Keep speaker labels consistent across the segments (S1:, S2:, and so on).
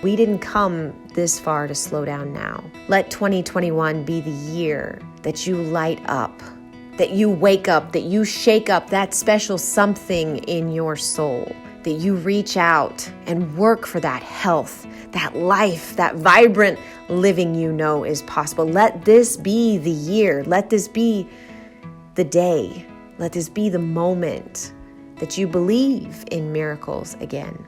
S1: We didn't come this far to slow down now. Let 2021 be the year that you light up, that you wake up, that you shake up that special something in your soul, that you reach out and work for that health, that life, that vibrant living you know is possible. Let this be the year. Let this be the day. Let this be the moment that you believe in miracles again.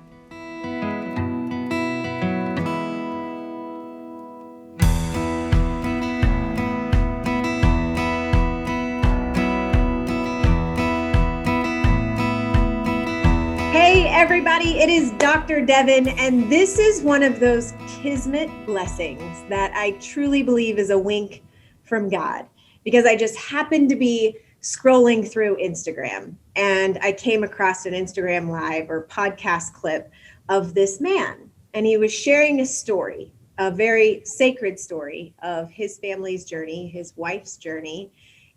S1: Hey everybody, it is Dr. Devin, and this is one of those kismet blessings that I truly believe is a wink from God, because I just happened to be scrolling through Instagram and I came across an Instagram live or podcast clip of this man, and he was sharing a story, a very sacred story of his family's journey, his wife's journey,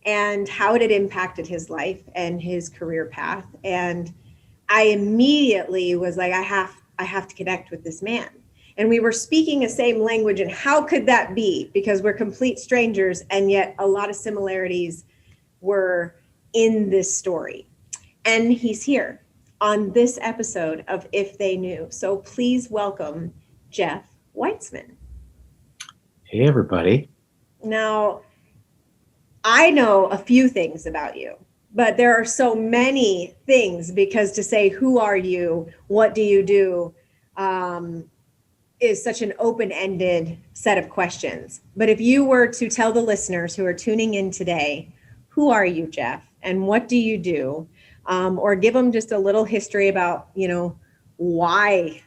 S1: and how it had impacted his life and his career path. And I immediately was like, I have to connect with this man. And we were speaking the same language, and how could that be? Because we're complete strangers, and yet a lot of similarities were in this story. And he's here on this episode of If They Knew. So please welcome Jeff Witzeman.
S2: Hey, everybody.
S1: Now, I know a few things about you, but there are so many things, because to say, who are you? What do you do? Is such an open-ended set of questions. But if you were to tell the listeners who are tuning in today, who are you, Jeff? And what do you do? Or give them just a little history about, why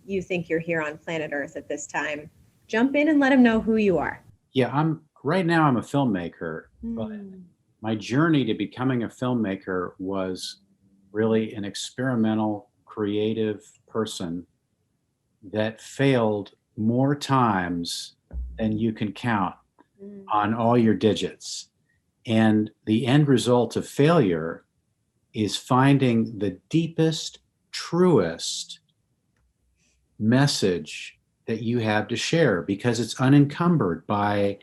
S1: you think you're here on planet Earth at this time. Jump in and let them know who you are.
S2: Yeah, right now I'm a filmmaker, but my journey to becoming a filmmaker was really an experimental, creative person that failed more times than you can count on all your digits. And the end result of failure is finding the deepest, truest message that you have to share, because it's unencumbered by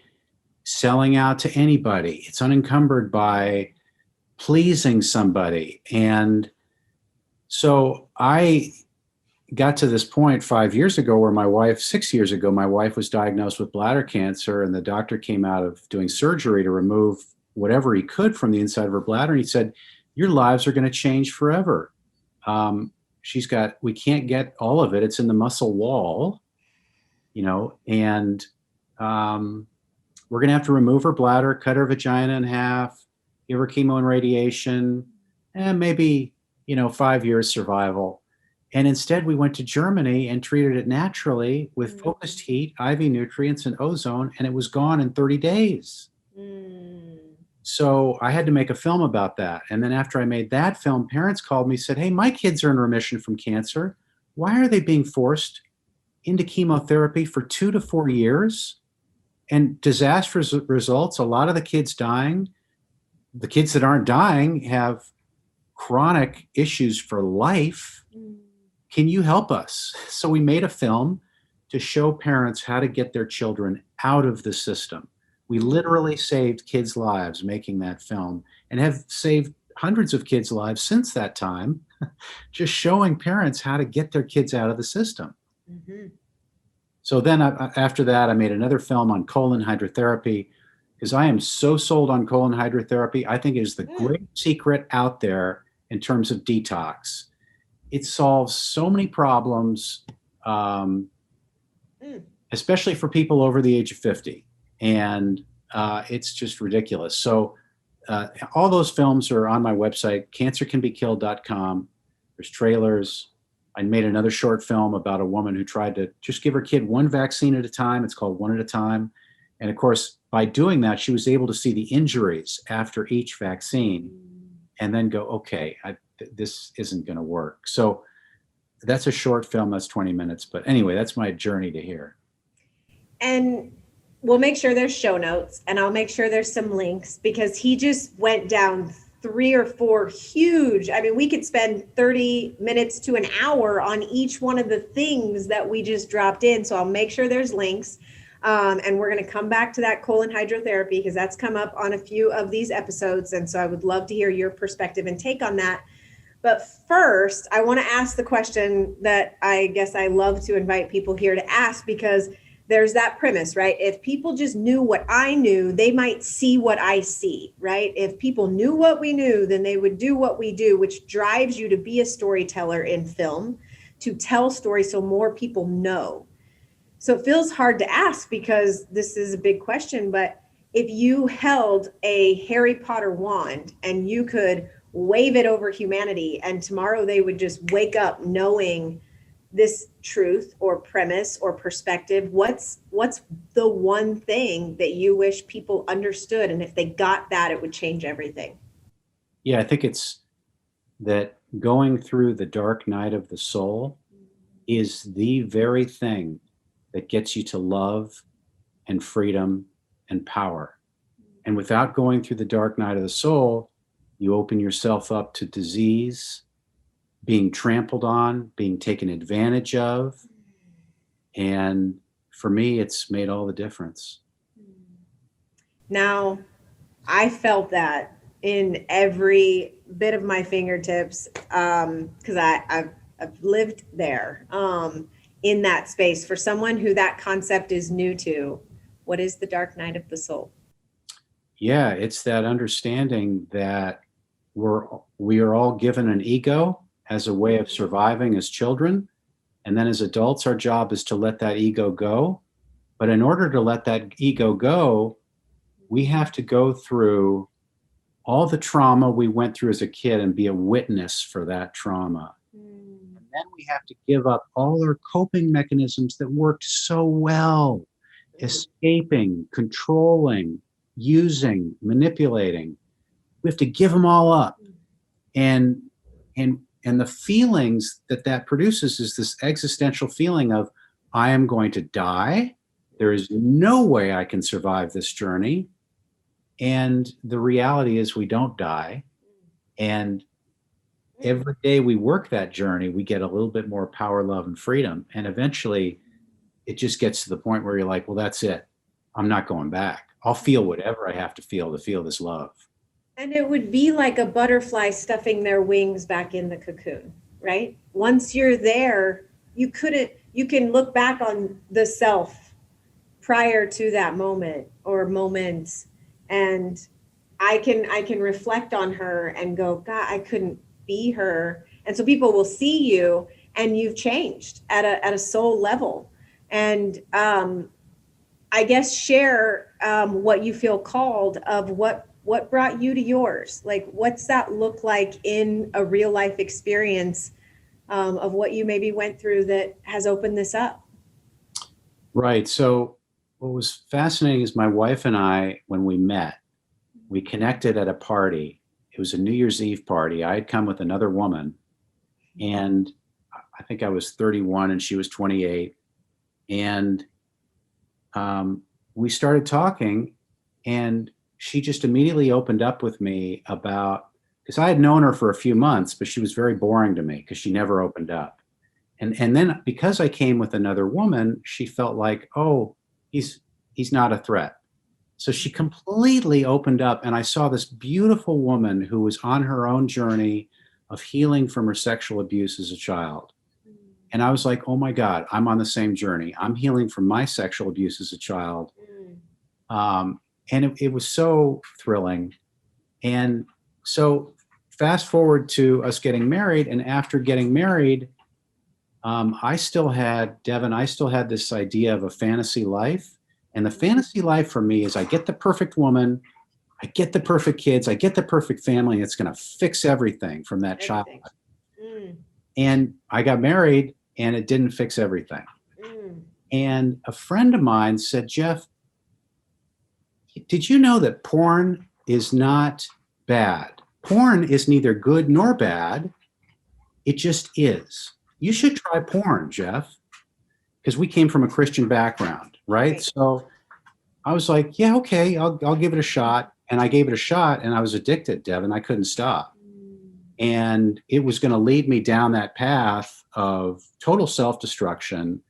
S2: selling out to anybody. It's unencumbered by pleasing somebody. And so I got to this point 5 years ago where 6 years ago, my wife was diagnosed with bladder cancer, and the doctor came out of doing surgery to remove whatever he could from the inside of her bladder. And he said, your lives are going to change forever. We can't get all of it. It's in the muscle wall, and we're going to have to remove her bladder, cut her vagina in half, give her chemo and radiation, and maybe, 5 years survival. And instead we went to Germany and treated it naturally with focused heat, IV nutrients, and ozone, and it was gone in 30 days. So I had to make a film about that. And then after I made that film, parents called me and said, hey, my kids are in remission from cancer. Why are they being forced into chemotherapy for 2 to 4 years? And disastrous results, a lot of the kids dying. The kids that aren't dying have chronic issues for life. Can you help us? So we made a film to show parents how to get their children out of the system. We literally saved kids' lives making that film, and have saved hundreds of kids' lives since that time, just showing parents how to get their kids out of the system. So then after that, I made another film on colon hydrotherapy, because I am so sold on colon hydrotherapy. I think it is the great secret out there in terms of detox. It solves so many problems, especially for people over the age of 50. And it's just ridiculous. So all those films are on my website, cancercanbekilled.com. There's trailers. I made another short film about a woman who tried to just give her kid one vaccine at a time. It's called One at a Time. And of course, by doing that, she was able to see the injuries after each vaccine and then go, okay, this isn't going to work. So that's a short film. That's 20 minutes. But anyway, that's my journey to here.
S1: And we'll make sure there's show notes, and I'll make sure there's some links, because he just went down 3 or 4 huge, I mean, we could spend 30 minutes to an hour on each one of the things that we just dropped in. So I'll make sure there's links. And we're going to come back to that colon hydrotherapy because that's come up on a few of these episodes. And so I would love to hear your perspective and take on that. But first, I want to ask the question that I guess I love to invite people here to ask, because there's that premise, right? If people just knew what I knew, they might see what I see, right? If people knew what we knew, then they would do what we do, which drives you to be a storyteller in film, to tell stories so more people know. So it feels hard to ask because this is a big question, but if you held a Harry Potter wand and you could wave it over humanity and tomorrow they would just wake up knowing this truth or premise or perspective, what's the one thing that you wish people understood? And if they got that, it would change everything.
S2: Yeah, I think it's that going through the dark night of the soul is the very thing that gets you to love and freedom and power. And without going through the dark night of the soul, you open yourself up to disease, being trampled on, being taken advantage of. And for me, it's made all the difference.
S1: Now, I felt that in every bit of my fingertips because I've lived there in that space. For someone who that concept is new to, what is the dark night of the soul?
S2: Yeah, it's that understanding that we are all given an ego as a way of surviving as children. And then as adults, our job is to let that ego go. But in order to let that ego go, we have to go through all the trauma we went through as a kid and be a witness for that trauma. And then we have to give up all our coping mechanisms that worked so well, escaping, controlling, using, manipulating. We have to give them all up. And the feelings that produces is this existential feeling of, I am going to die. There is no way I can survive this journey. And the reality is we don't die. And every day we work that journey, we get a little bit more power, love, and freedom. And eventually it just gets to the point where you're like, well, that's it. I'm not going back. I'll feel whatever I have to feel this love.
S1: And it would be like a butterfly stuffing their wings back in the cocoon, right? Once you're there, you can look back on the self prior to that moment or moments. And I can reflect on her and go, God, I couldn't be her. And so people will see you and you've changed at a soul level. And I guess share what you feel called of what brought you to yours. Like, what's that look like in a real life experience of what you maybe went through that has opened this up?
S2: Right. So what was fascinating is my wife and I, when we met, we connected at a party. It was a New Year's Eve party. I had come with another woman, and I think I was 31 and she was 28. And we started talking, and she just immediately opened up with me about, because I had known her for a few months, but she was very boring to me because she never opened up. And then because I came with another woman, she felt like, oh, he's not a threat. So she completely opened up, and I saw this beautiful woman who was on her own journey of healing from her sexual abuse as a child. And I was like, oh my God, I'm on the same journey. I'm healing from my sexual abuse as a child. And it was so thrilling. And so fast forward to us getting married. And after getting married, Devin, I still had this idea of a fantasy life. And the fantasy life for me is I get the perfect woman, I get the perfect kids, I get the perfect family, and it's going to fix everything from that child. And I got married and it didn't fix everything. And a friend of mine said, Jeff, did you know that porn is not bad? Porn is neither good nor bad. It just is. You should try porn, Jeff. Because we came from a Christian background, right? So I was like, yeah, okay, I'll give it a shot. and I gave it a shot, and I was addicted, Devin. I couldn't stop. And it was going to lead me down that path of total self-destruction.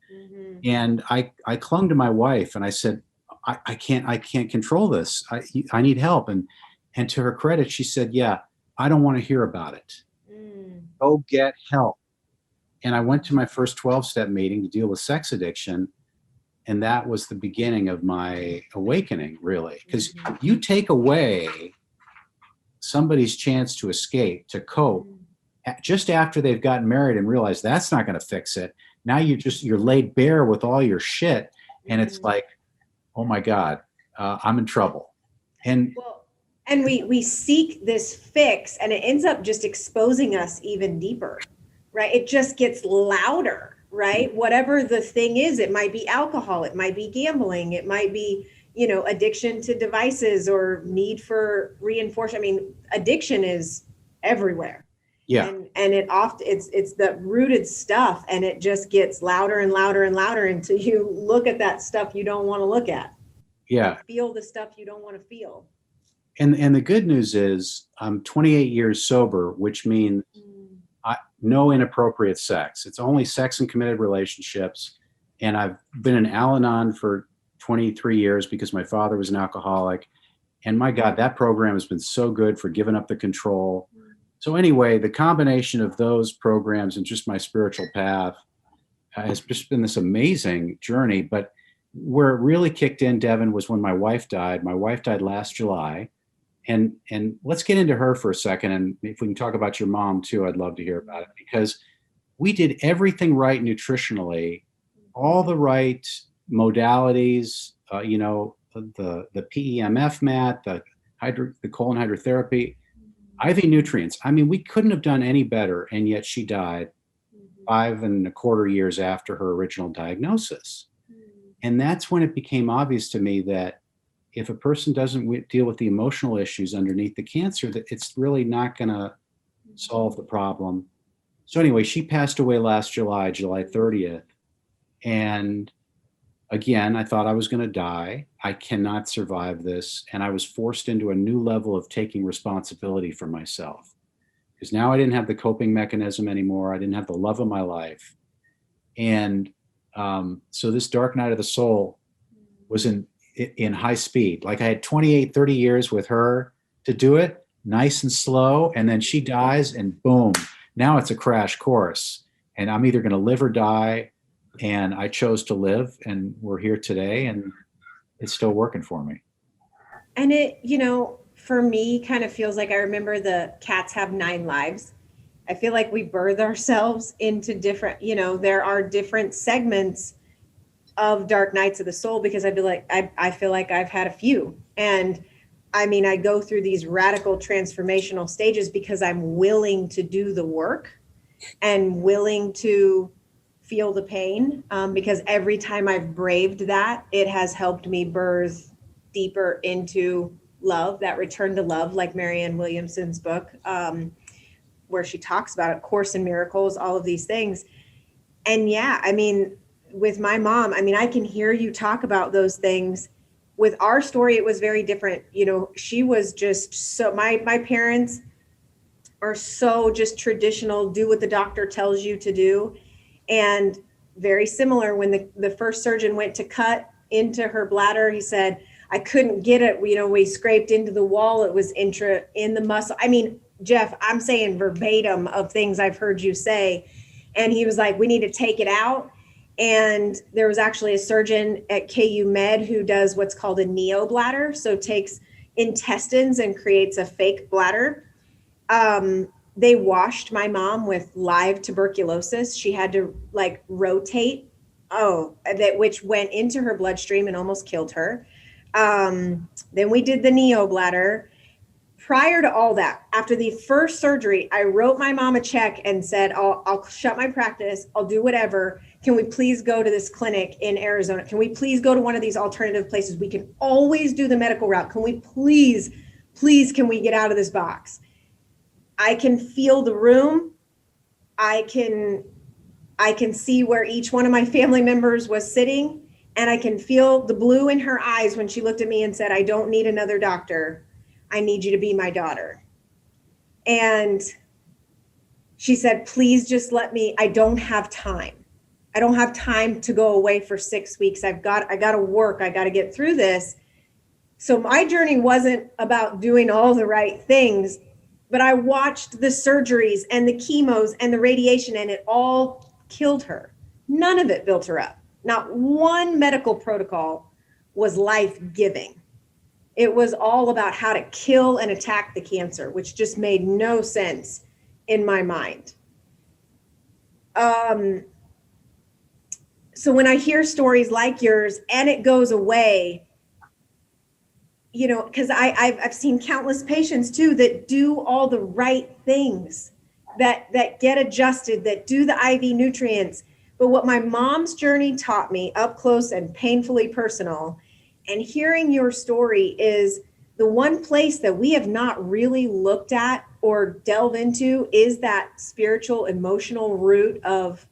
S2: And I clung to my wife and I said, I can't control this. I need help. And to her credit, she said, yeah, I don't want to hear about it. Go get help. And I went to my first 12-step meeting to deal with sex addiction. And that was the beginning of my awakening, really. Because you take away somebody's chance to escape, to cope, just after they've gotten married and realized that's not going to fix it. Now you're laid bare with all your shit. And it's like, oh my God, I'm in trouble. And
S1: we seek this fix, and it ends up just exposing us even deeper, right? It just gets louder, right? Whatever the thing is, it might be alcohol, it might be gambling, it might be, addiction to devices or need for reinforcement. I mean, addiction is everywhere.
S2: Yeah.
S1: And it's the rooted stuff, and it just gets louder and louder and louder until you look at that stuff you don't want to look at.
S2: Yeah.
S1: Feel the stuff you don't want to feel.
S2: And the good news is I'm 28 years sober, which means no inappropriate sex. It's only sex and committed relationships. And I've been in Al-Anon for 23 years because my father was an alcoholic. And my God, that program has been so good for giving up the control. So anyway, the combination of those programs and just my spiritual path has just been this amazing journey. But where it really kicked in, Devin, was when my wife died. My wife died last July. And let's get into her for a second. And if we can talk about your mom too, I'd love to hear about it, because we did everything right nutritionally, all the right modalities, the PEMF mat, the colon hydrotherapy, IV nutrients. I mean, we couldn't have done any better. And yet she died 5.25 years after her original diagnosis. And that's when it became obvious to me that if a person doesn't deal with the emotional issues underneath the cancer, that it's really not going to solve the problem. So anyway, she passed away last July 30th. And again, I thought I was going to die. I cannot survive this. And I was forced into a new level of taking responsibility for myself, because now I didn't have the coping mechanism anymore. I didn't have the love of my life. And so this dark night of the soul was in high speed. Like I had 28, 30 years with her to do it, nice and slow. And then she dies and boom, now it's a crash course. And I'm either going to live or die. And I chose to live, and we're here today, and it's still working for me.
S1: And it, for me, kind of feels like I remember the cats have 9 lives. I feel like we birth ourselves into different, there are different segments of dark nights of the soul, because I feel like I've had a few. And I mean, I go through these radical transformational stages because I'm willing to do the work and willing to feel the pain, because every time I've braved that, it has helped me birth deeper into love, that return to love, like Marianne Williamson's book, where she talks about it, Course in Miracles, all of these things. And yeah, I mean, with my mom, I mean, I can hear you talk about those things. With our story, it was very different. She was just so, my parents are so just traditional, do what the doctor tells you to do. And very similar, when the first surgeon went to cut into her bladder, he said, I couldn't get it. We scraped into the wall. It was in the muscle. I mean, Jeff, I'm saying verbatim of things I've heard you say. And he was like, we need to take it out. And there was actually a surgeon at KU Med who does what's called a neobladder. So takes intestines and creates a fake bladder. They washed my mom with live tuberculosis. She had to rotate, which went into her bloodstream and almost killed her. Then we did the neobladder. Prior to all that, after the first surgery, I wrote my mom a check and said, I'll shut my practice. I'll do whatever. Can we please go to this clinic in Arizona? Can we please go to one of these alternative places? We can always do the medical route. Can we please, can we get out of this box? I can feel the room. I can see where each one of my family members was sitting, and I can feel the blue in her eyes when she looked at me and said, I don't need another doctor. I need you to be my daughter. And she said, please just let me, I don't have time. I don't have time to go away for 6 weeks. I got to work. I got to get through this. So my journey wasn't about doing all the right things, but I watched the surgeries and the chemos and the radiation, and it all killed her. None of it built her up. Not one medical protocol was life-giving. It was all about how to kill and attack the cancer, which just made no sense in my mind. So when I hear stories like yours and it goes away, you know, because I've seen countless patients too that do all the right things, that get adjusted, that do the IV nutrients. But what my mom's journey taught me, up close and painfully personal, and hearing your story, is the one place that we have not really looked at or delve into is that spiritual, emotional root of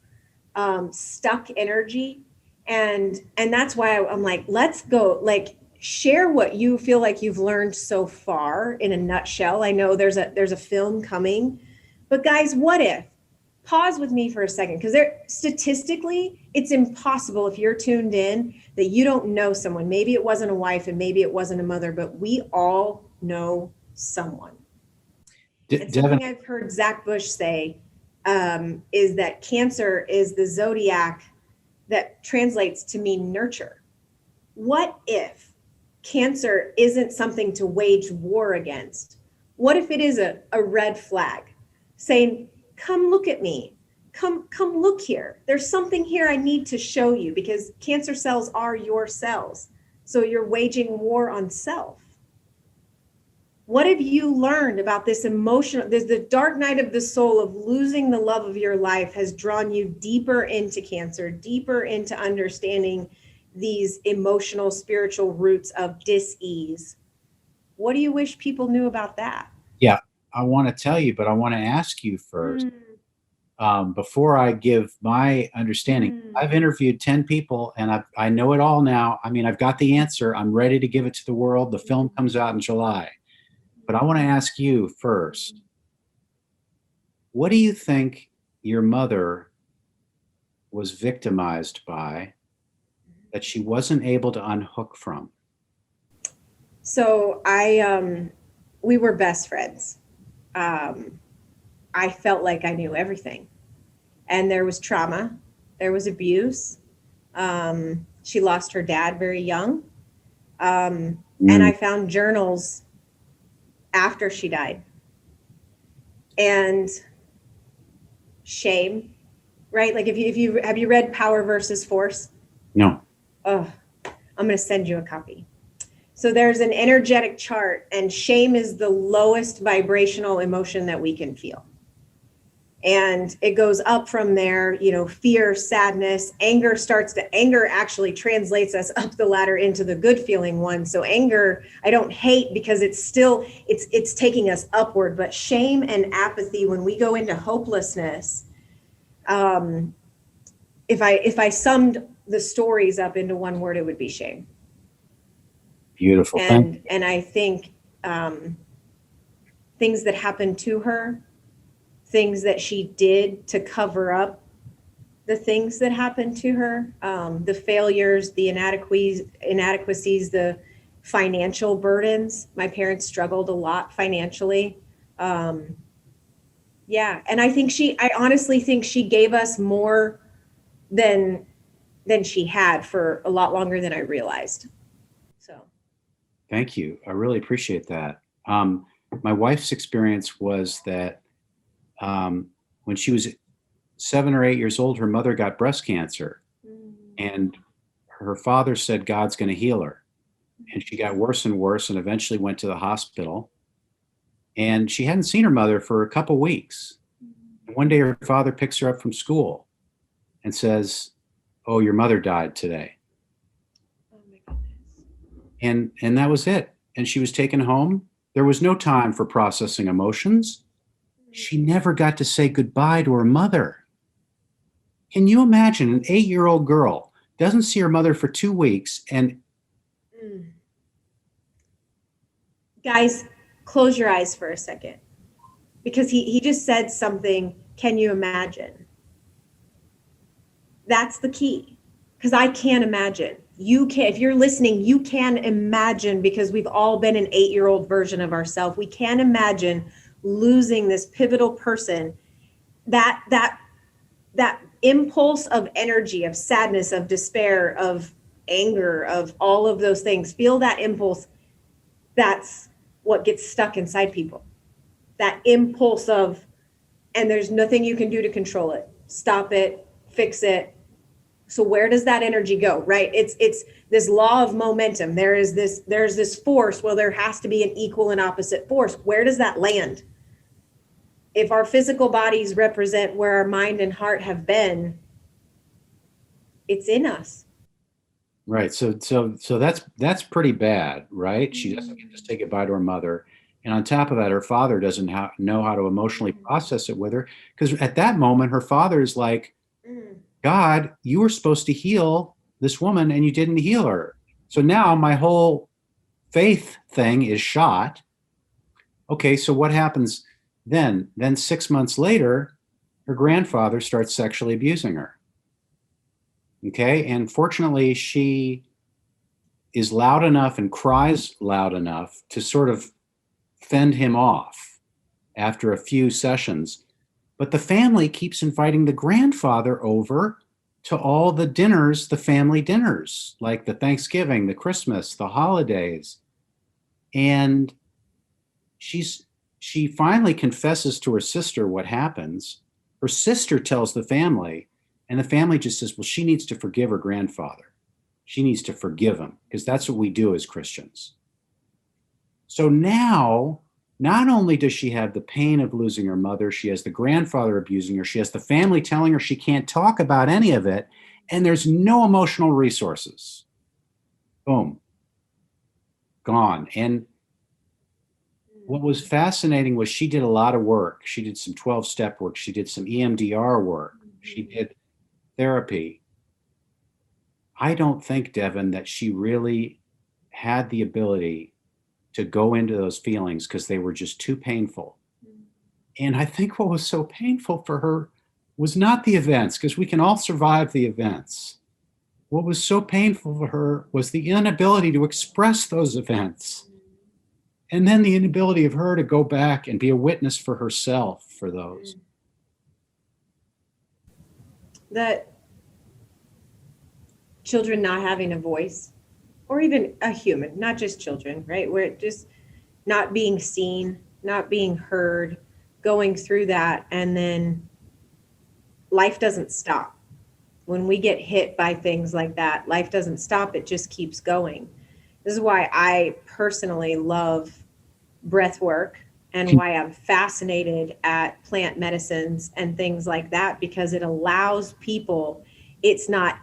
S1: stuck energy. And that's why I'm like, let's go, like, share what you feel like you've learned so far in a nutshell. I know there's a film coming, but guys, what if, pause with me for a second, because statistically, it's impossible if you're tuned in that you don't know someone. Maybe it wasn't a wife and maybe it wasn't a mother, but we all know someone. And something
S2: Devin,
S1: I've heard Zach Bush say is that cancer is the zodiac that translates to mean nurture. What if cancer isn't something to wage war against? What if it is a red flag saying, come look at me, come look here. There's something here I need to show you, because cancer cells are your cells. So you're waging war on self. What have you learned about this emotional, the dark night of the soul of losing the love of your life has drawn you deeper into cancer, deeper into understanding these emotional, spiritual roots of dis-ease? What do you wish people knew about that?
S2: yeah, I want to tell you, but I want to ask you first, before I give my understanding. I've interviewed 10 people and I know it all now. I mean, I've got the answer. I'm ready to give it to the world. The film comes out in July. But I want to ask you first, what do you think your mother was victimized by that she wasn't able to unhook from?
S1: So we were best friends. I felt like I knew everything. And there was trauma, there was abuse. She lost her dad very young. And I found journals after she died. And shame, right? Like if you have you read Power versus Force?
S2: No.
S1: Oh, I'm going to send you a copy. So there's an energetic chart, and shame is the lowest vibrational emotion that we can feel. And it goes up from there, you know, fear, sadness, anger actually translates us up the ladder into the good feeling one. So anger, I don't hate, because it's taking us upward, but shame and apathy, when we go into hopelessness, if I summed the stories up into one word, it would be shame.
S2: Beautiful.
S1: And I think things that happened to her, things that she did to cover up the things that happened to her, the failures, the inadequacies, the financial burdens. My parents struggled a lot financially. Yeah. And I honestly think she gave us more than she had for a lot longer than I realized. So.
S2: Thank you. I really appreciate that. My wife's experience was that when she was 7 or 8 years old, her mother got breast cancer, and her father said, God's going to heal her. And she got worse and worse and eventually went to the hospital. And she hadn't seen her mother for a couple weeks. And one day her father picks her up from school and says, oh, your mother died today.
S1: Oh my goodness.
S2: And that was it. And she was taken home. There was no time for processing emotions. She never got to say goodbye to her mother. Can you imagine an 8-year-old girl doesn't see her mother for 2 weeks? And
S1: guys, close your eyes for a second, because he just said something. Can you imagine? That's the key, because I can't imagine. You can, if you're listening, you can imagine, because we've all been an 8-year-old version of ourselves. We can imagine losing this pivotal person. That impulse of energy, of sadness, of despair, of anger, of all of those things. Feel that impulse. That's what gets stuck inside people. That impulse of, and there's nothing you can do to control it, stop it, fix it. So where does that energy go, right? It's this law of momentum. There's this force. Well, there has to be an equal and opposite force. Where does that land? If our physical bodies represent where our mind and heart have been, it's in us.
S2: Right. So that's pretty bad, right? She doesn't get to say goodbye to her mother. And on top of that, her father doesn't know how to emotionally process it with her. Because at that moment, her father is like, God, you were supposed to heal this woman and you didn't heal her. So now my whole faith thing is shot. Okay, so what happens then? Then 6 months later, her grandfather starts sexually abusing her. Okay, and fortunately, she is loud enough and cries loud enough to sort of fend him off after a few sessions. But the family keeps inviting the grandfather over to all the dinners, the family dinners, like the Thanksgiving, the Christmas, the holidays. And she finally confesses to her sister what happens. Her sister tells the family, and the family just says, well, she needs to forgive her grandfather. She needs to forgive him, because that's what we do as Christians. So now, not only does she have the pain of losing her mother, she has the grandfather abusing her, she has the family telling her she can't talk about any of it, and there's no emotional resources. Boom. Gone. And what was fascinating was she did a lot of work. She did some 12-step work. She did some EMDR work. She did therapy. I don't think, Devin, that she really had the ability to go into those feelings because they were just too painful. And I think what was so painful for her was not the events, because we can all survive the events. What was so painful for her was the inability to express those events. And then the inability of her to go back and be a witness for herself for those.
S1: That children not having a voice, or even a human, not just children, right? Where just not being seen, not being heard, going through that, and then life doesn't stop. When we get hit by things like that, life doesn't stop, it just keeps going. This is why I personally love breath work, and why I'm fascinated at plant medicines and things like that, because it allows people, it's not,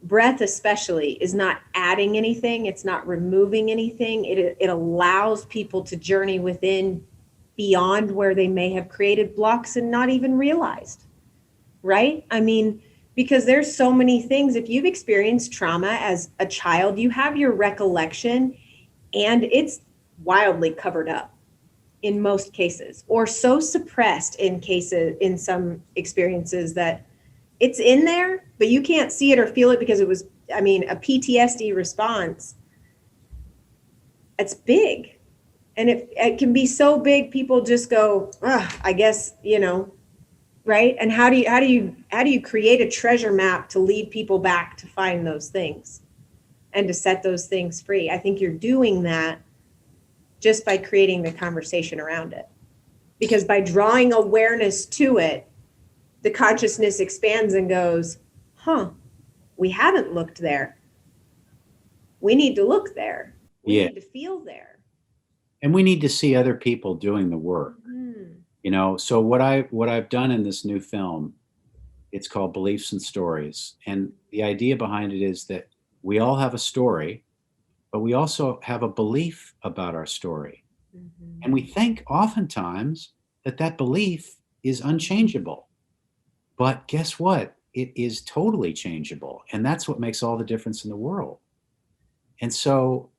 S1: breath especially is not adding anything, it's not removing anything. It allows people to journey within, beyond where they may have created blocks and not even realized, right? I mean, because there's so many things. If you've experienced trauma as a child, you have your recollection, and it's wildly covered up in most cases, or so suppressed in some experiences that it's in there, but you can't see it or feel it, because it was, I mean, a PTSD response. It's big. And it can be so big, people just go, I guess, right? And how do you create a treasure map to lead people back to find those things and to set those things free? I think you're doing that just by creating the conversation around it. Because by drawing awareness to it, the consciousness expands and goes, we haven't looked there. We need to look there. We need to feel there.
S2: And we need to see other people doing the work. So what I've done in this new film, it's called Beliefs and Stories. And the idea behind it is that we all have a story, but we also have a belief about our story. And we think oftentimes that belief is unchangeable. But guess what? It is totally changeable. And that's what makes all the difference in the world. And so,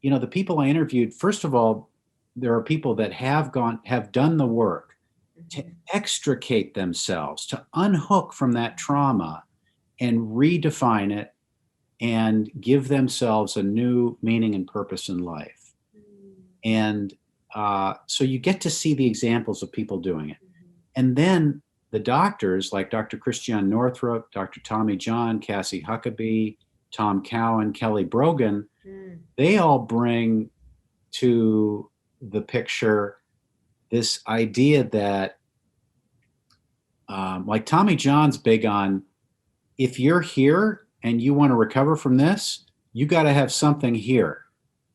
S2: the people I interviewed, first of all, there are people that have done the work to
S1: Mhm.
S2: extricate themselves, to unhook from that trauma and redefine it and give themselves a new meaning and purpose in life.
S1: Mm.
S2: And so you get to see the examples of people doing it.
S1: Mhm.
S2: And then the doctors like Dr. Christiane Northrup, Dr. Tommy John, Cassie Huckabee, Tom Cowan, Kelly Brogan,
S1: Mm.
S2: they all bring to the picture this idea that, like Tommy John's big on, if you're here and you want to recover from this, you got to have something here.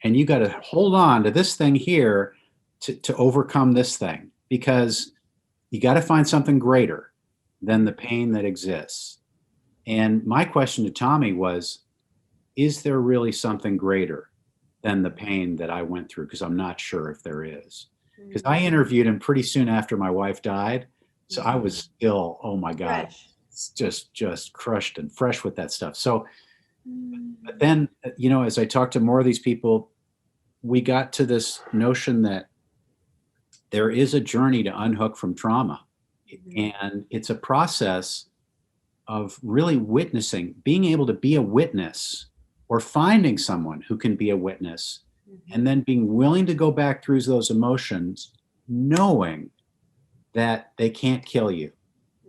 S2: And you got to hold on to this thing here to overcome this thing, because you got to find something greater than the pain that exists. And my question to Tommy was, is there really something greater than the pain that I went through? Because I'm not sure if there is. Because I
S1: Mm.
S2: interviewed him pretty soon after my wife died. So I was
S1: Mhm.
S2: still, oh my God,
S1: Fresh.
S2: just crushed and fresh with that stuff. So, but
S1: Mm.
S2: then, as I talked to more of these people, we got to this notion that there is a journey to unhook from trauma.
S1: Mhm.
S2: And it's a process of really witnessing, being able to be a witness or finding someone who can be a witness,
S1: Mhm.
S2: and then being willing to go back through those emotions, knowing that they can't kill you.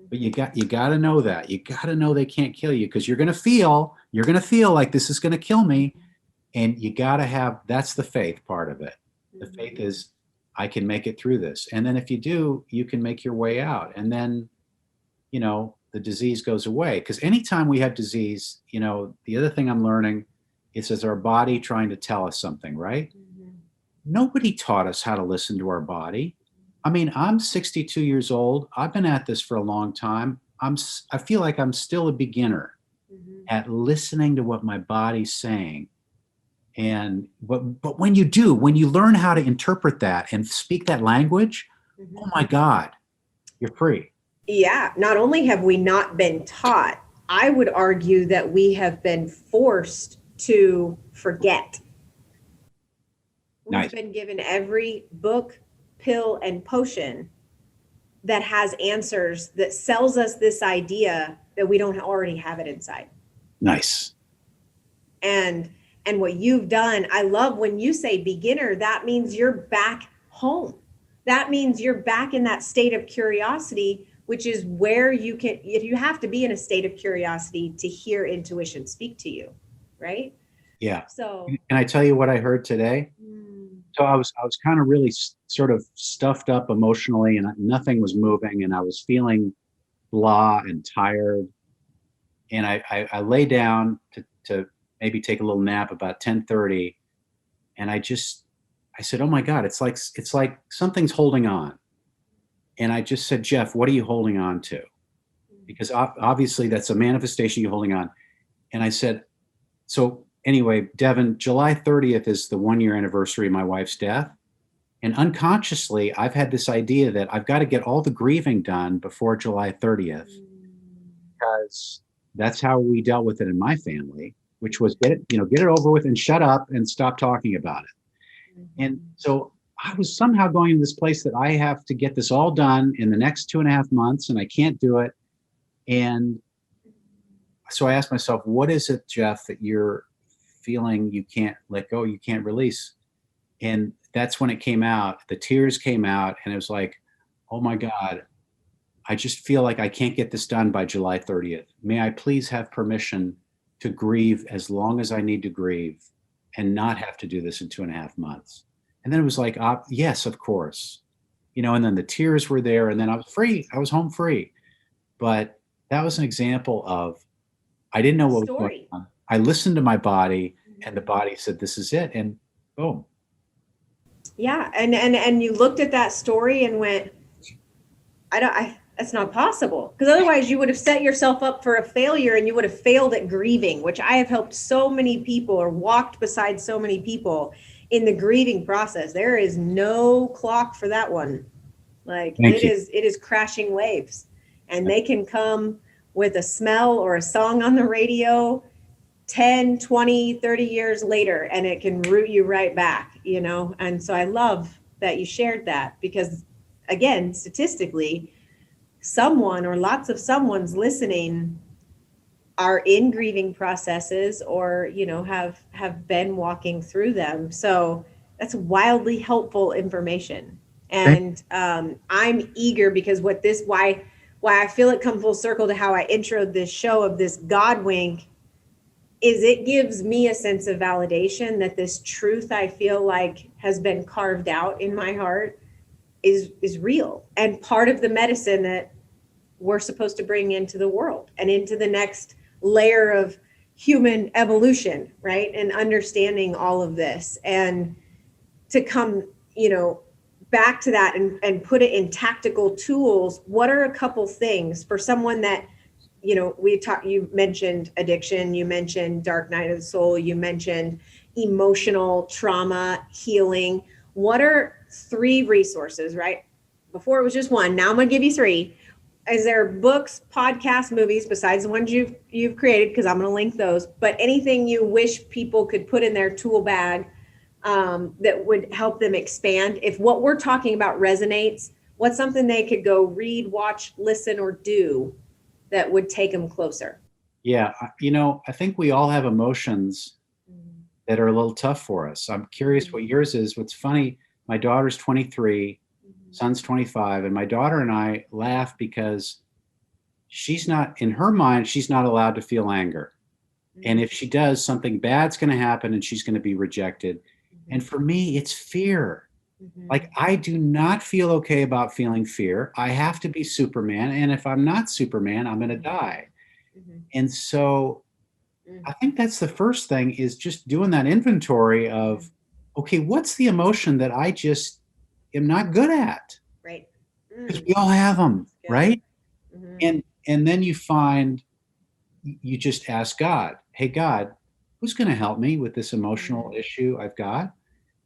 S2: But
S1: Mhm.
S2: you got to know that. You got to know they can't kill you, because you're going to feel like this is going to kill me, and you got to have, that's the faith part of it. The faith
S1: Mhm.
S2: is, I can make it through this. And then if you do, you can make your way out. And then, the disease goes away. Because anytime we have disease, the other thing I'm learning is our body trying to tell us something, right?
S1: Mhm.
S2: Nobody taught us how to listen to our body. I mean, I'm 62 years old. I've been at this for a long time. I feel like I'm still a beginner
S1: Mhm.
S2: at listening to what my body's saying. And but when you do, when you learn how to interpret that and speak that language, oh
S1: Mhm.
S2: my God, you're free.
S1: Yeah, not only have we not been taught, I would argue that we have been forced to forget. We've
S2: Nice.
S1: been given every book, pill, and potion that has answers, that sells us this idea that we don't already have it inside.
S2: Nice.
S1: And what you've done, I love when you say beginner, that means you're back home. That means you're back in that state of curiosity, which is where you have to be in a state of curiosity to hear intuition speak to you, right?
S2: Yeah.
S1: So,
S2: Can I tell you what I heard today?
S1: mm,
S2: So I was kind of really sort of stuffed up emotionally, and nothing was moving, and I was feeling blah and tired. And I lay down to maybe take a little nap about 10:30, and I said, "Oh my God, it's like something's holding on." And I just said, "Jeff, what are you holding on to?" Because obviously that's a manifestation you're holding on. And I said, "So anyway, Devin, July 30th is the 1 year anniversary of my wife's death. And unconsciously, I've had this idea that I've got to get all the grieving done before July 30th, because that's how we dealt with it in my family, which was get it over with and shut up and stop talking about it." And
S1: mhm,
S2: so I was somehow going to this place that I have to get this all done in the next 2.5 months, and I can't do it. And so I asked myself, what is it, Jeff, that you're feeling you can't let go, you can't release? And that's when it came out. The tears came out, and it was like, oh my God, I just feel like I can't get this done by July 30th. May I please have permission to grieve as long as I need to grieve and not have to do this in 2.5 months? And then it was like, yes, of course. And then the tears were there, and then I was free. I was home free. But that was an example of, I didn't know
S1: a
S2: what was going
S1: story.
S2: on. I listened to my body, and the
S1: Mhm.
S2: body said, this is it. And boom.
S1: Yeah, and you looked at that story and went, I that's not possible. Because otherwise you would have set yourself up for a failure and you would have failed at grieving, which I have helped so many people or walked beside so many people in the grieving process. There is no clock for that one. Like
S2: Thank you.
S1: it is crashing waves. And they can come with a smell or a song on the radio 10, 20, 30 years later, and it can root you right back. And so I love that you shared that, because again, statistically, someone or lots of someone's listening are in grieving processes, or have been walking through them. So that's wildly helpful information.
S2: Thank-
S1: And I'm eager, because why I feel it come full circle to how I introed this show of this God wink, is it gives me a sense of validation that this truth I feel like has been carved out in my heart is real, and part of the medicine that we're supposed to bring into the world and into the next layer of human evolution, right? And understanding all of this, and to come, back to that, and put it in tactical tools. What are a couple things for someone that, you mentioned addiction, you mentioned dark night of the soul, you mentioned emotional trauma healing. What are 3 resources, right? Before it was just one. Now I'm going to give you 3. Is there books, podcasts, movies besides the ones you've created? Because I'm going to link those. But anything you wish people could put in their tool bag that would help them expand. If what we're talking about resonates, what's something they could go read, watch, listen, or do that would take them closer?
S2: Yeah, I think we all have emotions that are a little tough for us. I'm curious what yours is. What's funny, my daughter's 23, son's 25, and my daughter and I laugh because she's not, in her mind, she's not allowed to feel anger. And if she does, something bad's going to happen and she's going to be rejected. And for me, it's fear. Like, I do not feel okay about feeling fear. I have to be Superman. And if I'm not Superman, I'm going to die. And so I think that's the first thing, is just doing that inventory of, okay, what's the emotion that I just am not good at?
S1: Right.
S2: Because we all have them, right? And then you just ask God, hey, God, who's going to help me with this emotional issue I've got?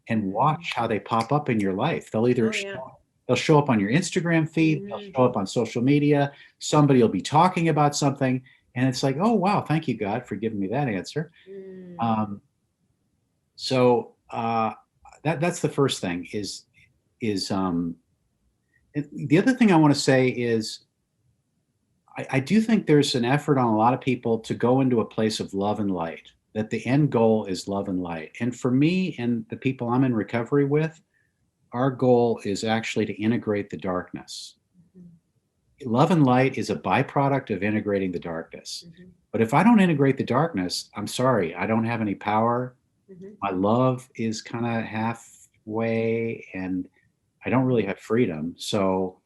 S2: And watch how they pop up in your life. They'll either they'll show up on your Instagram feed, they'll show up on social media, somebody will be talking about something, and it's like, oh, wow, thank you, God, for giving me that answer. So that's the first thing is the other thing I want to say is I do think there's an effort on a lot of people to go into a place of love and light, that the end goal is love and light. And for me and the people I'm in recovery with, our goal is actually to integrate the darkness. Love and light is a byproduct of integrating the darkness. But if I don't integrate the darkness, I'm sorry, I don't have any power. My love is kind of halfway and I don't really have freedom. So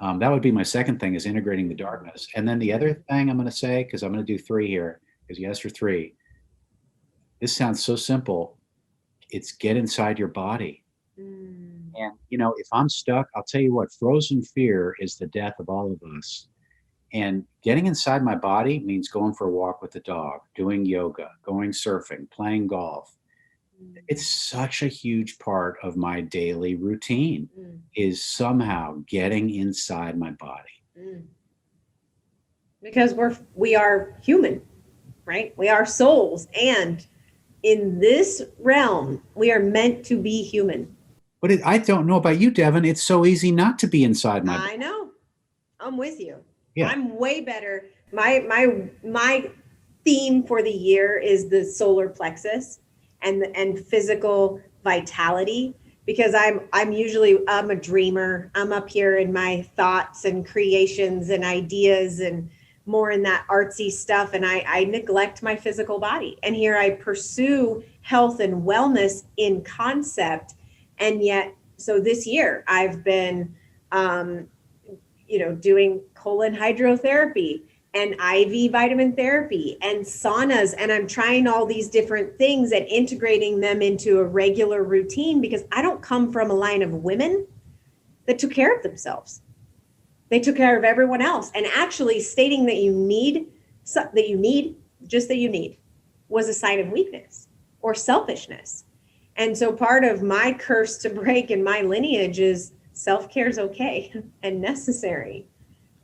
S2: that would be my second thing, is integrating the darkness. And then the other thing I'm going to say, because I'm going to do 3 here, because you asked for 3. This sounds so simple. It's get inside your body. And, if I'm stuck, I'll tell you what, frozen fear is the death of all of us. And getting inside my body means going for a walk with the dog, doing yoga, going surfing, playing golf. It's such a huge part of my daily routine, is somehow getting inside my body.
S1: Because we are human, right? We are souls. And in this realm, we are meant to be human.
S2: But I don't know about you, Devin. It's so easy not to be inside my body.
S1: I know. I'm with you.
S2: Yeah.
S1: I'm way better. My theme for the year is the solar plexus and physical vitality, because I'm a dreamer. I'm up here in my thoughts and creations and ideas and more in that artsy stuff. And I neglect my physical body. And here I pursue health and wellness in concept. And yet, so this year I've been, doing colon hydrotherapy and IV vitamin therapy and saunas. And I'm trying all these different things and integrating them into a regular routine, because I don't come from a line of women that took care of themselves. They took care of everyone else. And actually stating that you need was a sign of weakness or selfishness. And so part of my curse to break in my lineage is self-care is okay and necessary,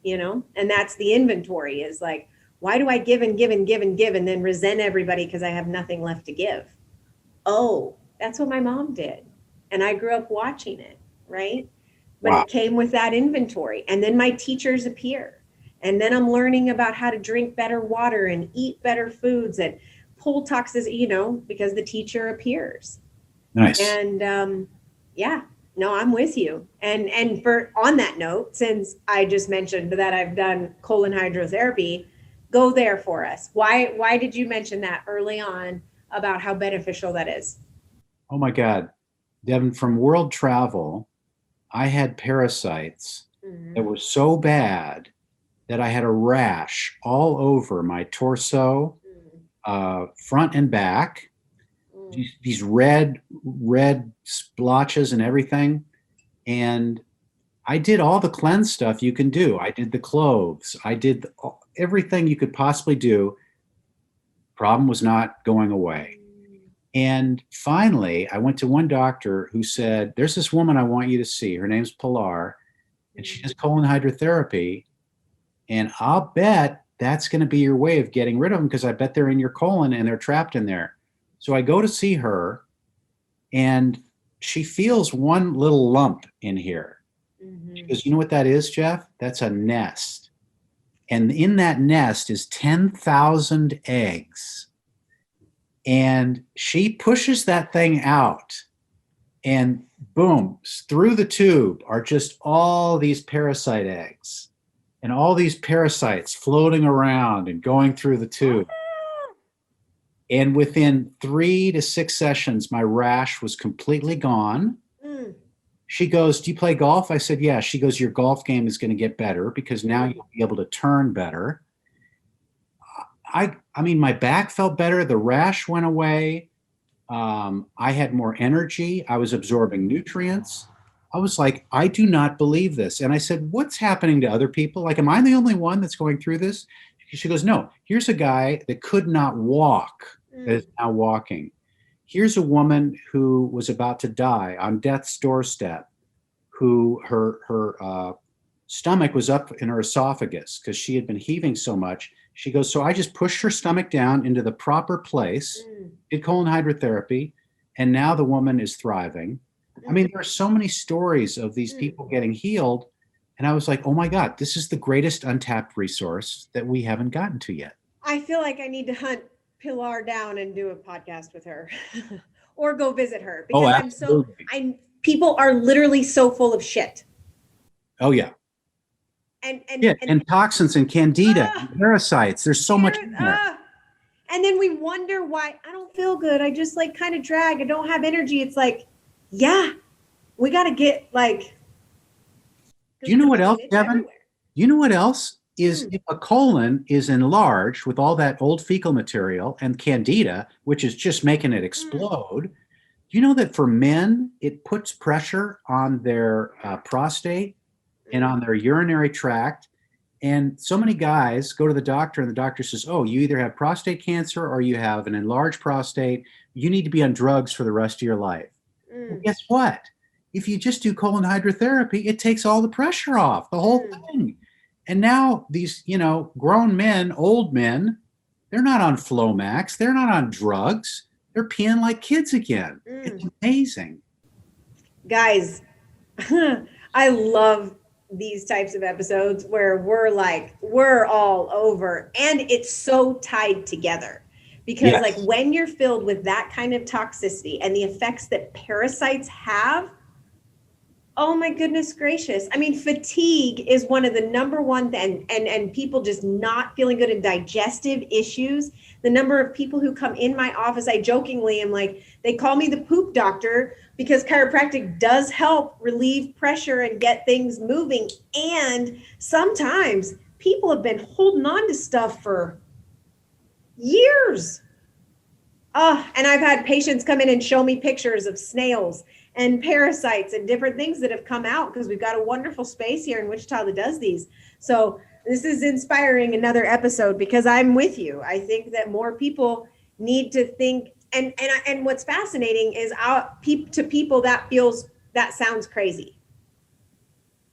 S1: and that's the inventory, is like, why do I give and give and give and give and then resent everybody because I have nothing left to give? Oh, that's what my mom did. And I grew up watching it. right? But
S2: Wow.
S1: it came with that inventory. And then my teachers appear. And then I'm learning about how to drink better water and eat better foods and pull toxins, because the teacher appears.
S2: Nice.
S1: And yeah, no, I'm with you. And for on that note, since I just mentioned that I've done colon hydrotherapy, go there for us. Why did you mention that early on about how beneficial that is?
S2: Oh my God. Devin, from world travel, I had parasites that
S1: Mm-hmm.
S2: were so bad that I had a rash all over my torso, front and back,
S1: Mm-hmm.
S2: these red splotches and everything. And I did all the cleanse stuff you can do. I did the cloves. I did everything you could possibly do. Problem was not going away. And finally, I went to one doctor who said, "There's this woman I want you to see. Her name's Pilar, and she does colon hydrotherapy. And I'll bet that's going to be your way of getting rid of them because I bet they're in your colon and they're trapped in there." So I go to see her, and she feels one little lump in here. She
S1: Mm-hmm.
S2: goes, "You know what that is, Jeff? That's a nest. And in that nest is 10,000 eggs." And she pushes that thing out, and boom, through the tube are just all these parasite eggs and all these parasites floating around and going through the tube. And within 3 to 6 sessions, my rash was completely gone.
S1: Mm,
S2: She goes, "Do you play golf?" I said, "Yeah." She goes, "Your golf game is going to get better because now
S1: mm,
S2: you'll be able to turn better." I mean, my back felt better. The rash went away. I had more energy. I was absorbing nutrients. I was like, I do not believe this. And I said, "What's happening to other people? Like, am I the only one that's going through this?" She goes, "No, here's a guy that could not walk that is
S1: mm,
S2: now walking. Here's a woman who was about to die on death's doorstep, who her stomach was up in her esophagus because she had been heaving so much." She goes, "So I just pushed her stomach down into the proper place,
S1: mm,
S2: did colon hydrotherapy, and now the woman is thriving." I mean,
S1: mm,
S2: there are so many stories of these
S1: mm.
S2: people getting healed. And I was like, oh my God, this is the greatest untapped resource that we haven't gotten to yet.
S1: I feel like I need to hunt Pilar down and do a podcast with her or go visit her
S2: Oh,
S1: because
S2: absolutely.
S1: people are literally so full of shit.
S2: Oh, yeah.
S1: And,
S2: Yeah.
S1: and, and,
S2: And toxins and candida
S1: uh,
S2: and parasites. There's so much in there.
S1: and then we wonder why I don't feel good. I just like kind of drag. I don't have energy. It's like, yeah, we got to get like,
S2: Do you know what
S1: I mean,
S2: else,
S1: it's
S2: Devin?
S1: everywhere.
S2: You know what else is
S1: Mm,
S2: if a colon is enlarged with all that old fecal material and candida, which is just making it
S1: mm,
S2: explode? Do you know that for men, it puts pressure on their prostate and
S1: mm,
S2: on their urinary tract? And so many guys go to the doctor, and the doctor says, "Oh, you either have prostate cancer or you have an enlarged prostate. You need to be on drugs for the rest of your life." Well,
S1: mm,
S2: guess what? If you just do colon hydrotherapy, it takes all the pressure off, the whole
S1: mm,
S2: thing. And now these, grown men, old men, they're not on Flomax, they're not on drugs. They're peeing like kids again. It's
S1: mm.
S2: amazing.
S1: Guys, I love these types of episodes where we're all over and it's so tied together because like
S2: Yes.
S1: when you're filled with that kind of toxicity and the effects that parasites have, oh my goodness gracious. I mean, fatigue is one of the number one and people just not feeling good and digestive issues. The number of people who come in my office, I jokingly am like, they call me the poop doctor because chiropractic does help relieve pressure and get things moving. And sometimes people have been holding on to stuff for years. And I've had patients come in and show me pictures of snails and parasites and different things that have come out because we've got a wonderful space here in Wichita that does these. So this is inspiring another episode because I'm with you. I think that more people need to think and what's fascinating is to people that sounds crazy,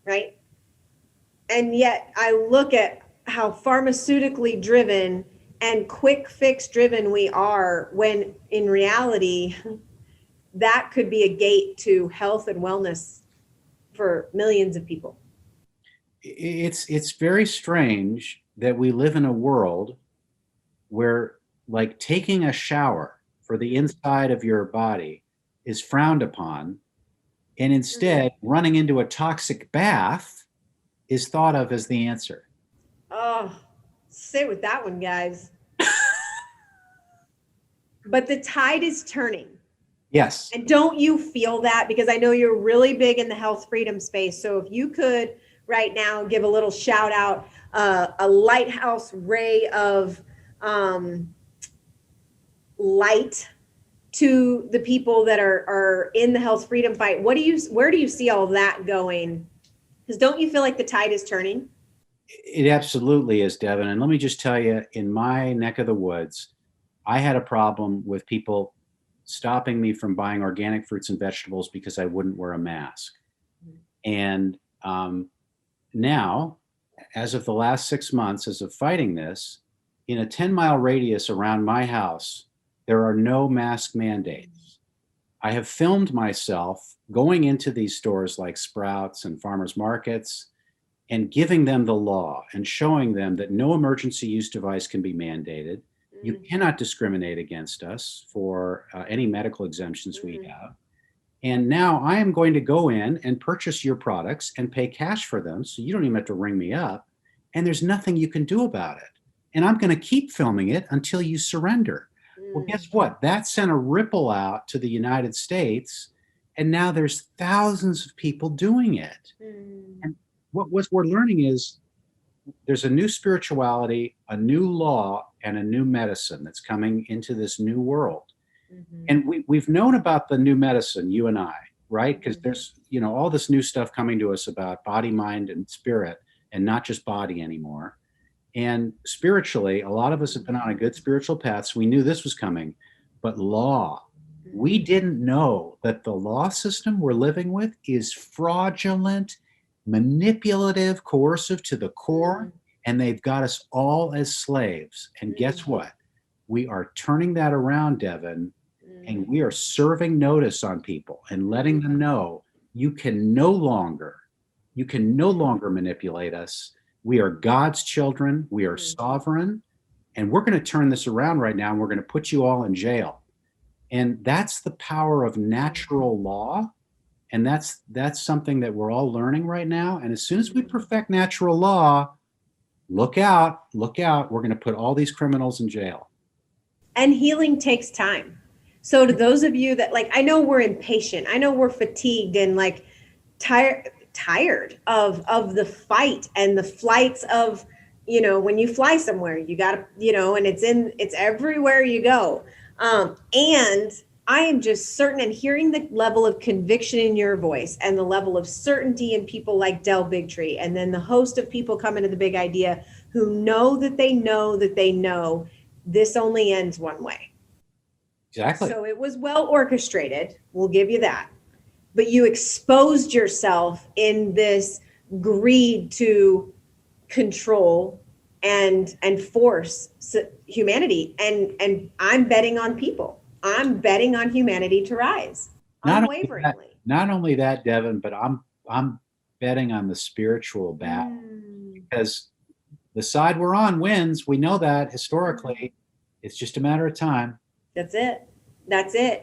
S1: right? And yet I look at how pharmaceutically driven and quick fix driven we are when in reality that could be a gate to health and wellness for millions of people.
S2: It's very strange that we live in a world where, like, taking a shower for the inside of your body is frowned upon, and instead running into a toxic bath is thought of as the answer.
S1: Oh, sit with that one, guys. But the tide is turning.
S2: Yes.
S1: And don't you feel that? Because I know you're really big in the health freedom space. So if you could right now give a little shout out, a lighthouse ray of light to the people that are in the health freedom fight, where do you see all that going? Because don't you feel like the tide is turning?
S2: It absolutely is, Devin. And let me just tell you, in my neck of the woods, I had a problem with people stopping me from buying organic fruits and vegetables because I wouldn't wear a mask. And now, as of the last 6 months, as of fighting this, in a 10-mile radius around my house, there are no mask mandates. I have filmed myself going into these stores like Sprouts and farmers markets and giving them the law and showing them that no emergency use device can be mandated. You cannot discriminate against us for any medical exemptions we have. And now I am going to go in and purchase your products and pay cash for them, so you don't even have to ring me up. And there's nothing you can do about it. And I'm going to keep filming it until you surrender. Well, guess what? That sent a ripple out to the United States. And now there's thousands of people doing it. And what we're learning is there's a new spirituality, a new law, and a new medicine that's coming into this new world. And we've known about the new medicine, you and I, right? Because there's, all this new stuff coming to us about body, mind, and spirit, and not just body anymore. And spiritually, a lot of us have been on a good spiritual path, so we knew this was coming. But law, we didn't know that the law system we're living with is fraudulent, manipulative, coercive to the core, and they've got us all as slaves. And guess what? We are turning that around, Devin, and we are serving notice on people and letting them know you can no longer manipulate us. We are God's children. We are sovereign, and we're going to turn this around right now, and we're going to put you all in jail. And that's the power of natural law. And that's something that we're all learning right now. And as soon as we perfect natural law, look out. We're going to put all these criminals in jail.
S1: And healing takes time. So to those of you that, like, I know we're impatient. I know we're fatigued and like tired of the fight and the flights of, when you fly somewhere, you got to, and it's everywhere you go. And I am just certain, and hearing the level of conviction in your voice and the level of certainty in people like Del Bigtree, and then the host of people coming to the Big Idea who know that they know that they know this only ends one way.
S2: Exactly.
S1: So it was well orchestrated. We'll give you that. But you exposed yourself in this greed to control and force humanity. And I'm betting on people. I'm betting on humanity to rise unwaveringly.
S2: Not only that, Devin, but I'm betting on the spiritual battle, because the side we're on wins. We know that historically. It's just a matter of time.
S1: That's it.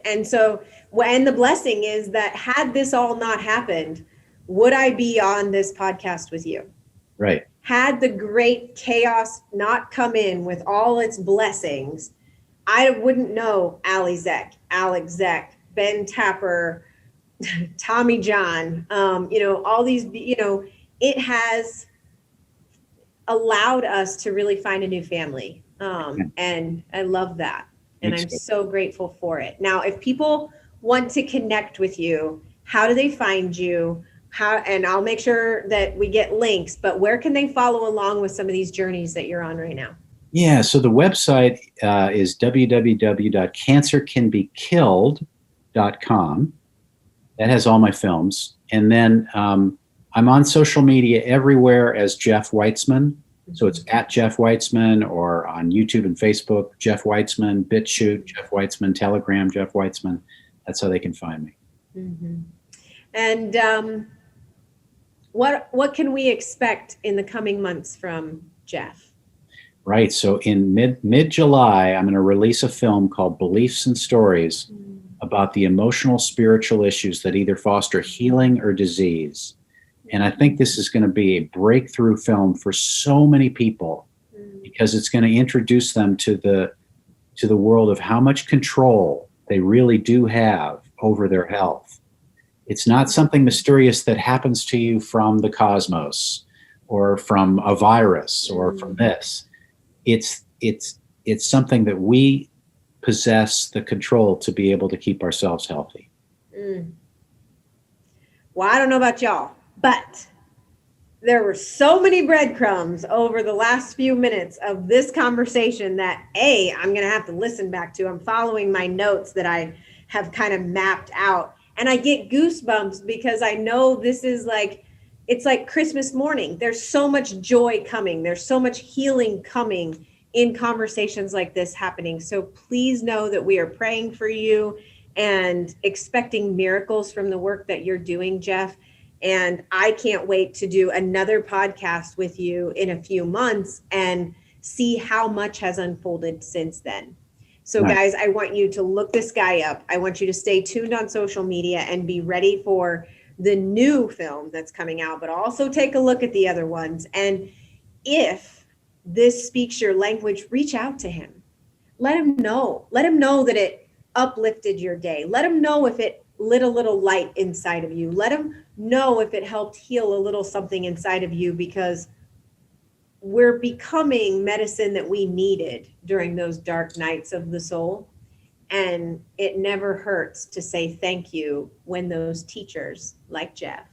S1: And so, and the blessing is that had this all not happened, would I be on this podcast with you?
S2: Right.
S1: Had the great chaos not come in with all its blessings, I wouldn't know Ali Zek, Alex Zek, Ben Tapper, Tommy John, all these, it has allowed us to really find a new family. And I love that. And I'm so grateful for it. Now, if people want to connect with you, how do they find you? And I'll make sure that we get links, but where can they follow along with some of these journeys that you're on right now?
S2: Yeah, so the website is www.cancercanbekilled.com. That has all my films. And then I'm on social media everywhere as Jeff Witzeman. So it's at Jeff Witzeman, or on YouTube and Facebook, Jeff Witzeman, BitChute, Jeff Witzeman, Telegram, Jeff Witzeman. That's how they can find me.
S1: And What can we expect in the coming months from Jeff?
S2: Right. So in mid-July, I'm going to release a film called Beliefs and Stories about the emotional, spiritual issues that either foster healing or disease. And I think this is going to be a breakthrough film for so many people because it's going to introduce them to the world of how much control they really do have over their health. It's not something mysterious that happens to you from the cosmos or from a virus or from this. It's something that we possess the control to be able to keep ourselves healthy.
S1: Well, I don't know about y'all, but there were so many breadcrumbs over the last few minutes of this conversation that I'm going to have to listen back to. I'm following my notes that I have kind of mapped out, and I get goosebumps because I know this is it's like Christmas morning. There's so much joy coming. There's so much healing coming in conversations like this happening. So please know that we are praying for you and expecting miracles from the work that you're doing, Jeff. And I can't wait to do another podcast with you in a few months and see how much has unfolded since then. So guys, I want you to look this guy up. I want you to stay tuned on social media and be ready for the new film that's coming out, but also take a look at the other ones. And if this speaks your language, reach out to him. Let him know. Let him know that it uplifted your day. Let him know if it lit a little light inside of you. Let him know if it helped heal a little something inside of you, because we're becoming medicine that we needed during those dark nights of the soul. And it never hurts to say thank you when those teachers like Jeff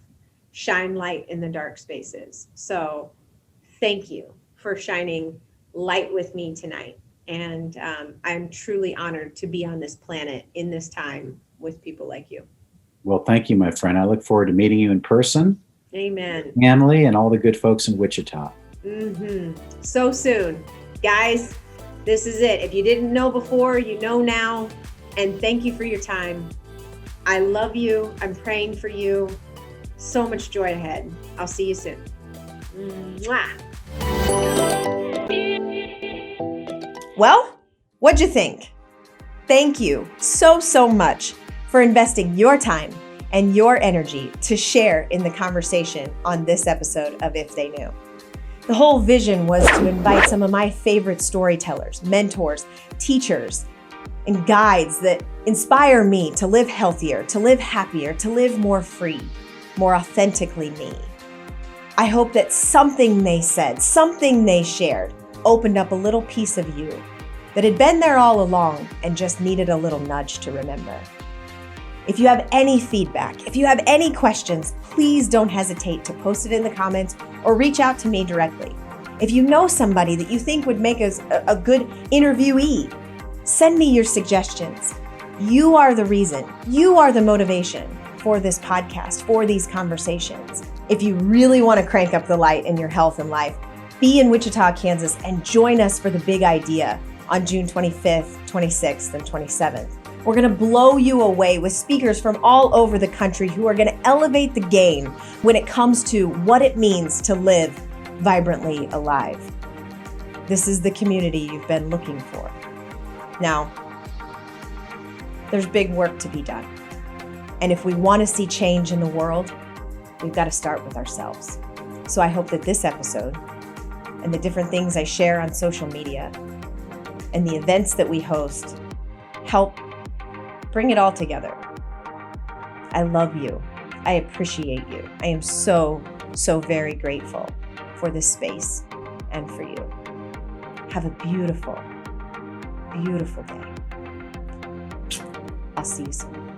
S1: shine light in the dark spaces. So thank you for shining light with me tonight. And I'm truly honored to be on this planet in this time with people like you.
S2: Well, thank you, my friend. I look forward to meeting you in person.
S1: Amen.
S2: Family and all the good folks in Wichita.
S1: So soon. Guys, this is it. If you didn't know before, you know now. And thank you for your time. I love you. I'm praying for you. So much joy ahead. I'll see you soon. Mwah. Well, what'd you think? Thank you so much for investing your time and your energy to share in the conversation on this episode of If They Knew. The whole vision was to invite some of my favorite storytellers, mentors, teachers, and guides that inspire me to live healthier, to live happier, to live more free, more authentically me. I hope that something they said, something they shared, opened up a little piece of you that had been there all along and just needed a little nudge to remember. If you have any feedback, if you have any questions, please don't hesitate to post it in the comments or reach out to me directly. If you know somebody that you think would make us a good interviewee, send me your suggestions. You are the reason, you are the motivation for this podcast, for these conversations. If you really want to crank up the light in your health and life, be in Wichita, Kansas, and join us for the big idea on June 25th, 26th, and 27th. We're going to blow you away with speakers from all over the country who are going to elevate the game when it comes to what it means to live vibrantly alive. This is the community you've been looking for. Now, there's big work to be done. And if we want to see change in the world, we've got to start with ourselves. So I hope that this episode and the different things I share on social media and the events that we host help bring it all together. I love you. I appreciate you. I am so very grateful for this space and for you. Have a beautiful day. I'll see you soon.